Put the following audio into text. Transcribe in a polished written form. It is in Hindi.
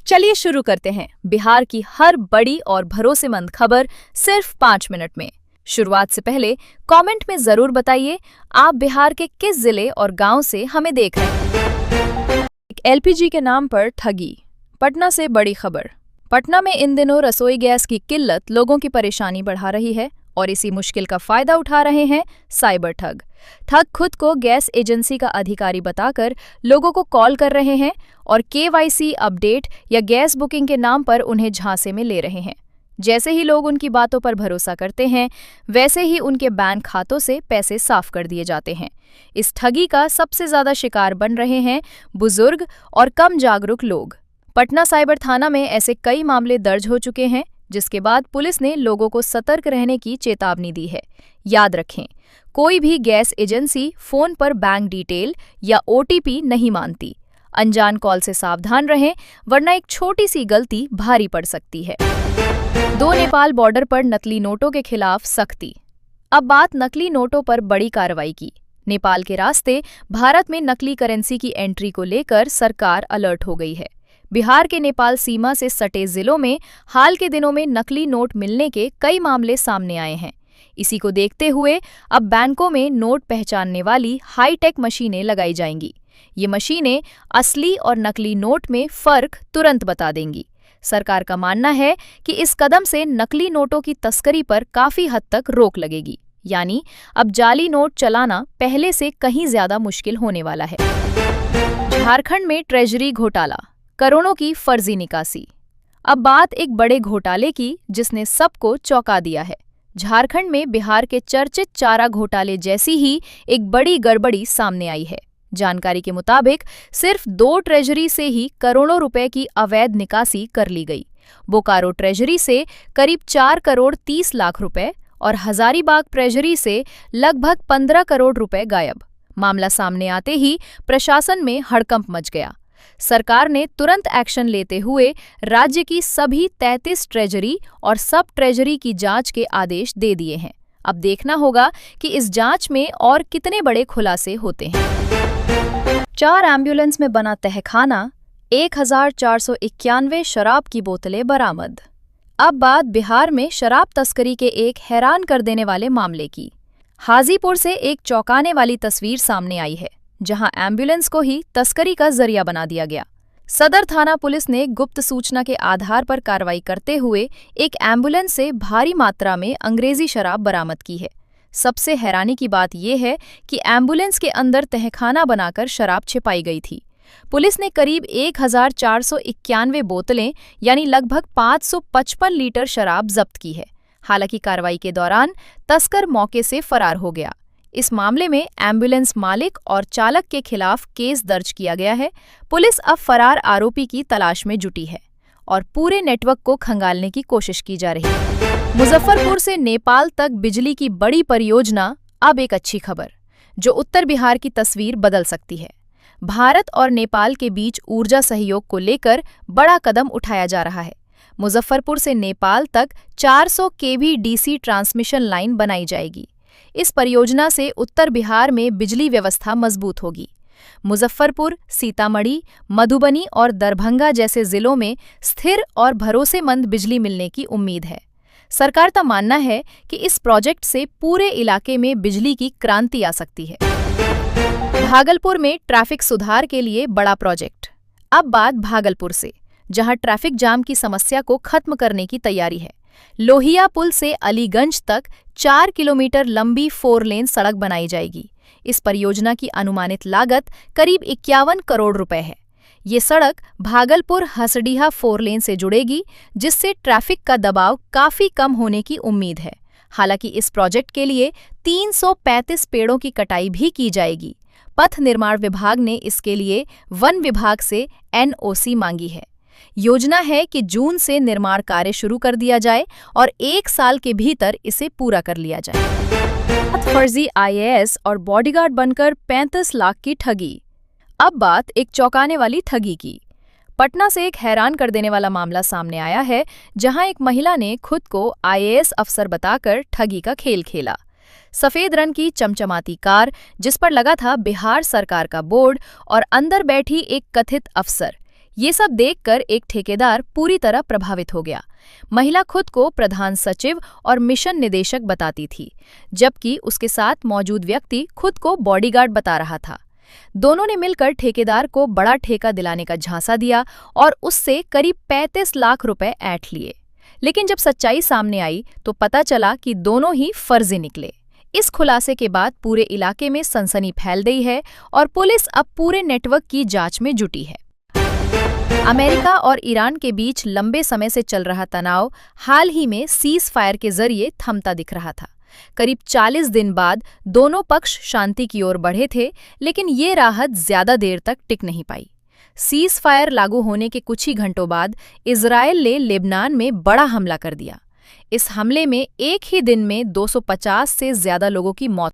चलिए शुरू करते हैं बिहार की हर बड़ी और भरोसेमंद खबर सिर्फ 5 मिनट में। शुरुआत से पहले कमेंट में जरूर बताइए आप बिहार के किस जिले और गांव से हमें देख रहे हैं। एलपीजी के नाम पर ठगी। पटना से बड़ी खबर। पटना में इन दिनों रसोई गैस की किल्लत लोगों की परेशानी बढ़ा रही है और इसी मुश्किल का फायदा उठा रहे हैं साइबर ठग। ठग खुद को गैस एजेंसी का अधिकारी बताकर लोगों को कॉल कर रहे हैं और केवाईसी अपडेट या गैस बुकिंग के नाम पर उन्हें झांसे में ले रहे हैं। जैसे ही लोग उनकी बातों पर भरोसा करते हैं, वैसे ही उनके बैंक खातों से पैसे साफ कर दिए जाते हैं। इस ठगी का सबसे ज्यादा शिकार बन रहे हैं बुजुर्ग और कम जागरूक लोग। पटना साइबर थाना में ऐसे कई मामले दर्ज हो चुके हैं, जिसके बाद पुलिस ने लोगों को सतर्क रहने की चेतावनी दी है। याद रखें, कोई भी गैस एजेंसी फोन पर बैंक डिटेल या ओटीपी नहीं मांगती। अनजान कॉल से सावधान रहें, वरना एक छोटी सी गलती भारी पड़ सकती है। 2 नेपाल बॉर्डर पर नकली नोटों के खिलाफ सख्ती। अब बात नकली नोटों पर बड़ी कार्रवाई की। नेपाल के रास्ते भारत में नकली करेंसी की एंट्री को लेकर सरकार अलर्ट हो गई है। बिहार के नेपाल सीमा से सटे जिलों में हाल के दिनों में नकली नोट मिलने के कई मामले सामने आए हैं। इसी को देखते हुए अब बैंकों में नोट पहचानने वाली हाईटेक मशीनें लगाई जाएंगी। ये मशीनें असली और नकली नोट में फर्क तुरंत बता देंगी। सरकार का मानना है कि इस कदम से नकली नोटों की तस्करी पर काफी हद तक रोक लगेगी, यानी अब जाली नोट चलाना पहले से कहीं ज्यादा मुश्किल होने वाला है। झारखंड में ट्रेजरी घोटाला, करोड़ों की फर्जी निकासी। अब बात एक बड़े घोटाले की जिसने सबको चौंका दिया है। झारखंड में बिहार के चर्चित चारा घोटाले जैसी ही एक बड़ी गड़बड़ी सामने आई है। जानकारी के मुताबिक सिर्फ 2 ट्रेजरी से ही करोड़ों रुपए की अवैध निकासी कर ली गई। बोकारो ट्रेजरी से करीब 4 करोड़ 30 लाख रुपए और हजारीबाग ट्रेजरी से लगभग 15 करोड़ रुपए गायब। मामला सामने आते ही प्रशासन में हड़कंप मच गया। सरकार ने तुरंत एक्शन लेते हुए राज्य की सभी 33 ट्रेजरी और सब ट्रेजरी की जांच के आदेश दे दिए हैं। अब देखना होगा कि इस जांच में और कितने बड़े खुलासे होते हैं। 4 एम्बुलेंस में बना तहखाना, 1491 शराब की बोतलें बरामद। अब बात बिहार में शराब तस्करी के एक हैरान कर देने वाले मामले की। हाजीपुर से एक चौंकाने वाली तस्वीर सामने आई है, जहां एम्बुलेंस को ही तस्करी का जरिया बना दिया गया। सदर थाना पुलिस ने गुप्त सूचना के आधार पर कार्रवाई करते हुए एक एम्बुलेंस से भारी मात्रा में अंग्रेजी शराब बरामद की है। सबसे हैरानी की बात यह है कि एम्बुलेंस के अंदर तहखाना बनाकर शराब छिपाई गई थी। पुलिस ने करीब 1491 बोतलें यानी लगभग 555 लीटर शराब जब्त की है। हालांकि कार्रवाई के दौरान तस्कर मौके से फरार हो गया। इस मामले में एम्बुलेंस मालिक और चालक के खिलाफ केस दर्ज किया गया है। पुलिस अब फरार आरोपी की तलाश में जुटी है और पूरे नेटवर्क को खंगालने की कोशिश की जा रही है। मुजफ्फरपुर से नेपाल तक बिजली की बड़ी परियोजना। अब एक अच्छी खबर जो उत्तर बिहार की तस्वीर बदल सकती है। भारत और नेपाल के बीच ऊर्जा सहयोग को लेकर बड़ा कदम उठाया जा रहा है। मुजफ्फरपुर से नेपाल तक 400 केवी डीसी ट्रांसमिशन लाइन बनाई जाएगी। इस परियोजना से उत्तर बिहार में बिजली व्यवस्था मजबूत होगी। मुजफ्फरपुर, सीतामढ़ी, मधुबनी और दरभंगा जैसे जिलों में स्थिर और भरोसेमंद बिजली मिलने की उम्मीद है। सरकार का मानना है कि इस प्रोजेक्ट से पूरे इलाके में बिजली की क्रांति आ सकती है। भागलपुर में ट्रैफिक सुधार के लिए बड़ा प्रोजेक्ट। अब बात भागलपुर से, जहां ट्रैफिक जाम की समस्या को खत्म करने की तैयारी है। लोहिया पुल से अलीगंज तक 4 किलोमीटर लंबी 4 लेन सड़क बनाई जाएगी। इस परियोजना की अनुमानित लागत करीब 51 करोड़ रुपए है। ये सड़क भागलपुर हसडीहा 4 लेन से जुड़ेगी, जिससे ट्रैफिक का दबाव काफी कम होने की उम्मीद है। हालांकि इस प्रोजेक्ट के लिए 335 पेड़ों की कटाई भी की जाएगी। पथ निर्माण विभाग ने इसके लिए वन विभाग से एनओसी मांगी है। योजना है कि जून से निर्माण कार्य शुरू कर दिया जाए और 1 साल के भीतर इसे पूरा कर लिया जाए। फर्जी आईएएस और बॉडीगार्ड बनकर 35 लाख की ठगी। अब बात एक चौंकाने वाली ठगी की। पटना से एक हैरान कर देने वाला मामला सामने आया है, जहां एक महिला ने खुद को आईएएस अफसर बताकर ठगी का खेल खेला। सफेद रंग की चमचमाती कार, जिस पर लगा था बिहार सरकार का बोर्ड और अंदर बैठी एक कथित अफसर, ये सब देखकर एक ठेकेदार पूरी तरह प्रभावित हो गया। महिला खुद को प्रधान सचिव और मिशन निदेशक बताती थी, जबकि उसके साथ मौजूद व्यक्ति खुद को बॉडीगार्ड बता रहा था। दोनों ने मिलकर ठेकेदार को बड़ा ठेका दिलाने का झांसा दिया और उससे करीब 35 लाख रुपए ऐंठ लिए। लेकिन जब सच्चाई सामने आई तो पता चला कि दोनों ही फर्जी निकले। इस खुलासे के बाद पूरे इलाके में सनसनी फैल गई है और पुलिस अब पूरे नेटवर्क की जांच में जुटी है। अमेरिका और ईरान के बीच लंबे समय से चल रहा तनाव हाल ही में सीज फायर के जरिए थमता दिख रहा था। करीब 40 दिन बाद दोनों पक्ष शांति की ओर बढ़े थे, लेकिन ये राहत ज्यादा देर तक टिक नहीं पाई। सीज फायर लागू होने के कुछ ही घंटों बाद इजरायल ने लेबनान में बड़ा हमला कर दिया। इस हमले में एक ही दिन में 250 से ज्यादा लोगों की मौत